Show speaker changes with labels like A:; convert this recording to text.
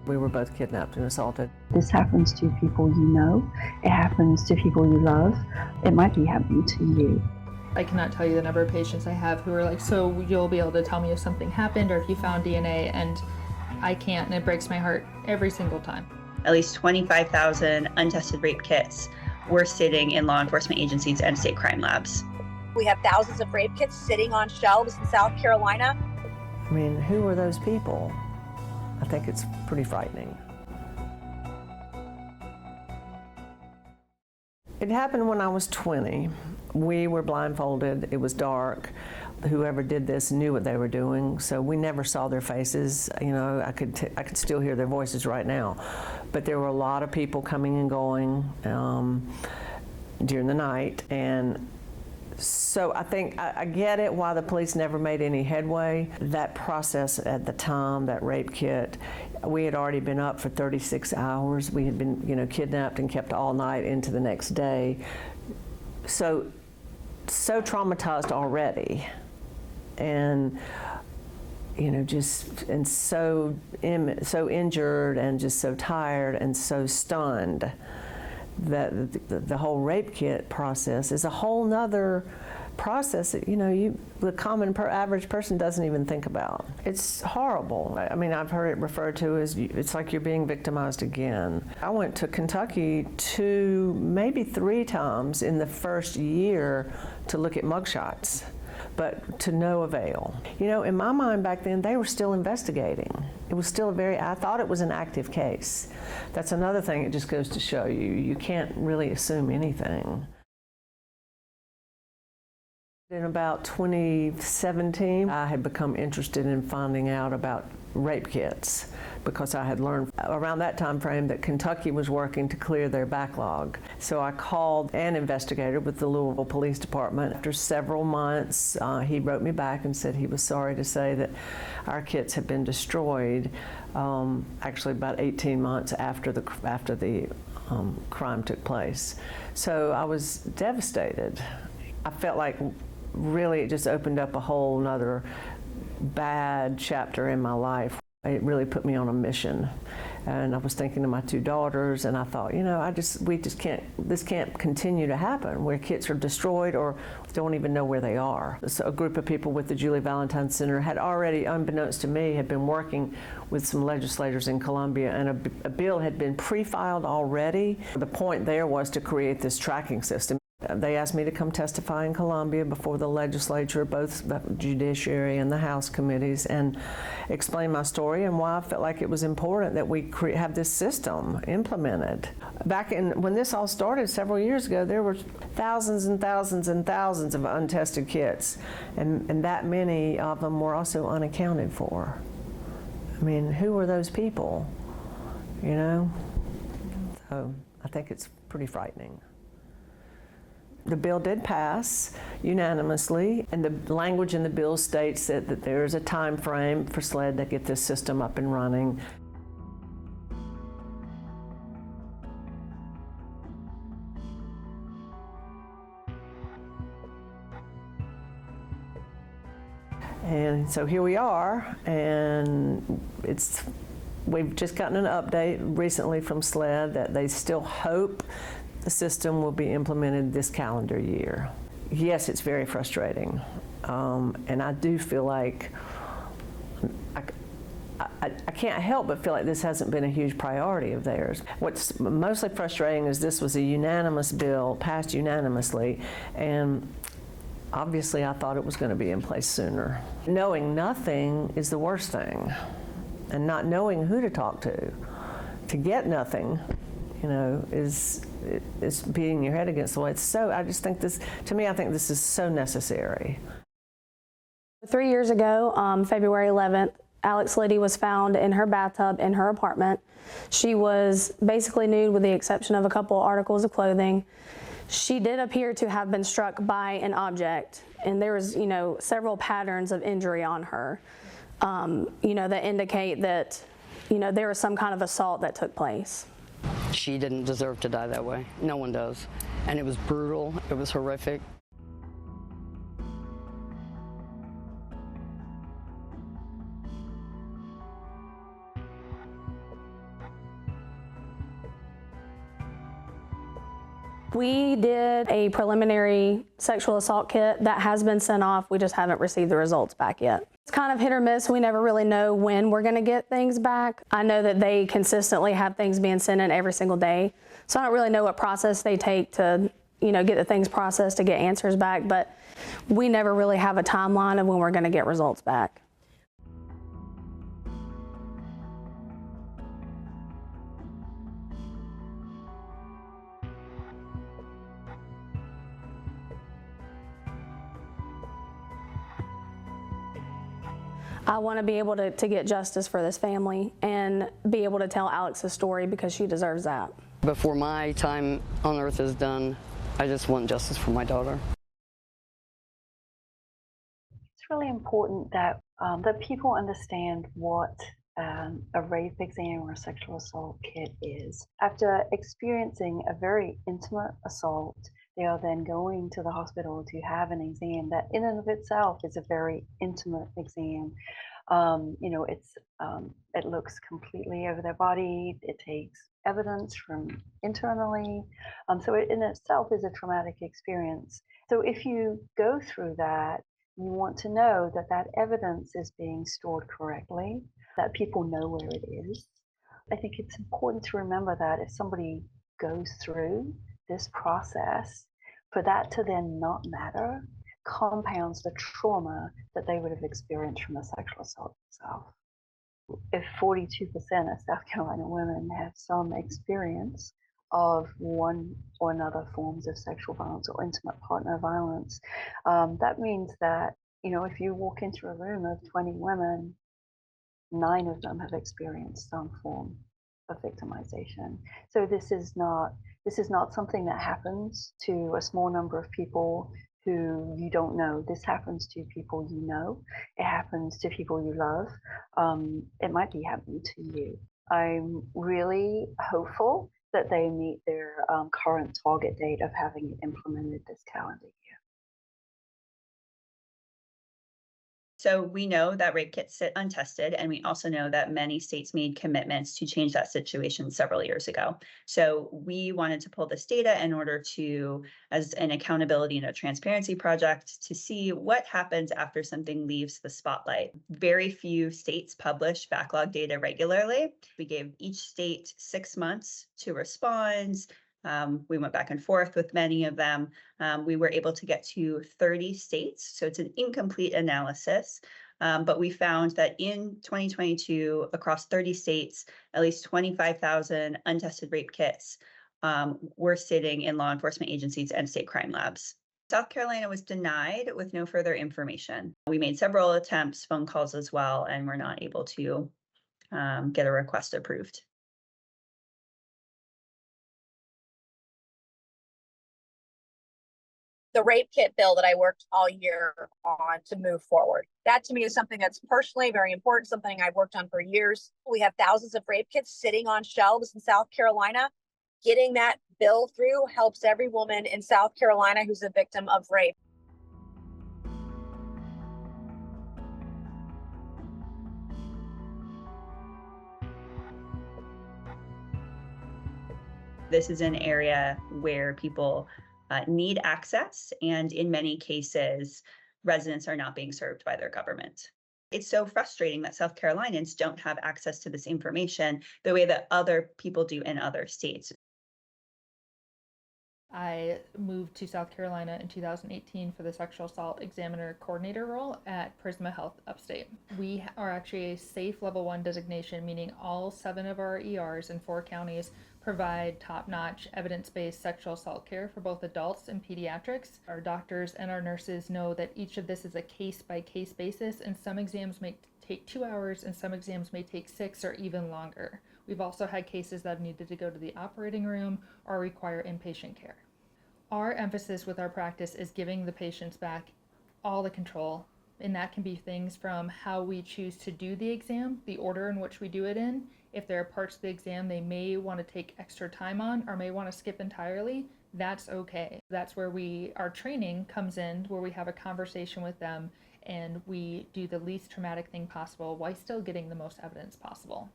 A: We were both kidnapped and assaulted.
B: This happens to people you know. It happens to people you love. It might be happening to you.
C: I cannot tell you the number of patients I have who are like, so you'll be able to tell me if something happened or if you found DNA, and I can't, and it breaks my heart every single time.
D: At least 25,000 untested rape kits were sitting in law enforcement agencies and state crime labs.
E: We have thousands of rape kits sitting on shelves in South Carolina.
A: I mean, who are those people? I think it's pretty frightening. It happened when I was 20. We were blindfolded, it was dark. Whoever did this knew what they were doing, so we never saw their faces. You know, I could still hear their voices right now. But there were a lot of people coming and going during the night, and so I think I get it why the police never made any headway. That process at the time, that rape kit, we had already been up for 36 hours. We had been, kidnapped and kept all night into the next day. So traumatized already, and so injured and just so tired and so stunned that the whole rape kit process is a whole nother process that the common average person doesn't even think about. It's horrible. I mean, I've heard it referred to as it's like you're being victimized again. I went to Kentucky 2, maybe 3 times in the first year to look at mugshots, but to no avail. In my mind back then, they were still investigating. It was still I thought it was an active case. That's another thing, it just goes to show you can't really assume anything. In about 2017, I had become interested in finding out about rape kits because I had learned around that time frame that Kentucky was working to clear their backlog. So I called an investigator with the Louisville Police Department. After several months, he wrote me back and said he was sorry to say that our kits had been destroyed, actually about 18 months after the crime took place. So I was devastated. I felt like really it just opened up a whole nother bad chapter in my life. It really put me on a mission. And I was thinking of my 2 daughters, and I thought, this can't continue to happen where kids are destroyed or don't even know where they are. So a group of people with the Julie Valentine Center had already, unbeknownst to me, had been working with some legislators in Columbia, and a bill had been pre-filed already. The point there was to create this tracking system. They asked me to come testify in Columbia before the legislature, both the judiciary and the House committees, and explain my story and why I felt like it was important that we have this system implemented. Back when this all started several years ago, there were thousands and thousands and thousands of untested kits, and that many of them were also unaccounted for. I mean, who are those people? So I think it's pretty frightening. The bill did pass unanimously, and the language in the bill states that there is a time frame for SLED to get this system up and running. And so here we are, and we've just gotten an update recently from SLED that they still hope the system will be implemented this calendar year. Yes, it's very frustrating, and I do feel like I can't help but feel like this hasn't been a huge priority of theirs. What's mostly frustrating is this was a unanimous bill, passed unanimously, and obviously I thought it was going to be in place sooner. Knowing nothing is the worst thing, and not knowing who to talk to get nothing, is beating your head against the wall. I just think I think this is so necessary.
F: 3 years ago, February 11th, Alex Liddy was found in her bathtub in her apartment. She was basically nude with the exception of a couple articles of clothing. She did appear to have been struck by an object, and there was, several patterns of injury on her, that indicate that, there was some kind of assault that took place.
G: She didn't deserve to die that way. No one does. And it was brutal. It was horrific.
F: We did a preliminary sexual assault kit that has been sent off. We just haven't received the results back yet. It's kind of hit or miss. We never really know when we're going to get things back. I know that they consistently have things being sent in every single day. So I don't really know what process they take to, get the things processed to get answers back, but we never really have a timeline of when we're going to get results back. I want to be able to get justice for this family and be able to tell Alex's story because she deserves that.
G: Before my time on earth is done, I just want justice for my daughter.
B: It's really important that that people understand what a rape exam or a sexual assault kit is. After experiencing a very intimate assault, they are then going to the hospital to have an exam that in and of itself is a very intimate exam. It looks completely over their body. It takes evidence from internally. So it in itself is a traumatic experience. So if you go through that, you want to know that that evidence is being stored correctly, that people know where it is. I think it's important to remember that if somebody goes through this process, for that to then not matter compounds the trauma that they would have experienced from the sexual assault itself. If 42% of South Carolina women have some experience of one or another forms of sexual violence or intimate partner violence, that means that, if you walk into a room of 20 women, 9 of them have experienced some form of victimization. So this is not something that happens to a small number of people who you don't know. This happens to people you know. It happens to people you love. It might be happening to you. I'm really hopeful that they meet their current target date of having it implemented this calendar year.
D: So we know that rape kits sit untested, and we also know that many states made commitments to change that situation several years ago. So we wanted to pull this data in order to, as an accountability and a transparency project, to see what happens after something leaves the spotlight. Very few states publish backlog data regularly. We gave each state 6 months to respond. We went back and forth with many of them. We were able to get to 30 states, so it's an incomplete analysis. But we found that in 2022, across 30 states, at least 25,000 untested rape kits were sitting in law enforcement agencies and state crime labs. South Carolina was denied with no further information. We made several attempts, phone calls as well, and we're not able to get a request approved.
E: The rape kit bill that I worked all year on to move forward. That to me is something that's personally very important, something I've worked on for years. We have thousands of rape kits sitting on shelves in South Carolina. Getting that bill through helps every woman in South Carolina who's a victim of rape.
D: This is an area where people need access, and in many cases, residents are not being served by their government. It's so frustrating that South Carolinians don't have access to this information the way that other people do in other states.
C: I moved to South Carolina in 2018 for the sexual assault examiner coordinator role at Prisma Health Upstate. We are actually a safe level 1 designation, meaning all 7 of our ERs in 4 counties provide top-notch evidence-based sexual assault care for both adults and pediatrics. Our doctors and our nurses know that each of this is a case-by-case basis, and some exams may take 2 hours and some exams may take 6 or even longer. We've also had cases that have needed to go to the operating room or require inpatient care. Our emphasis with our practice is giving the patients back all the control, and that can be things from how we choose to do the exam, the order in which we do it in. If there are parts of the exam they may want to take extra time on or may want to skip entirely, that's okay. That's where our training comes in, where we have a conversation with them and we do the least traumatic thing possible while still getting the most evidence possible.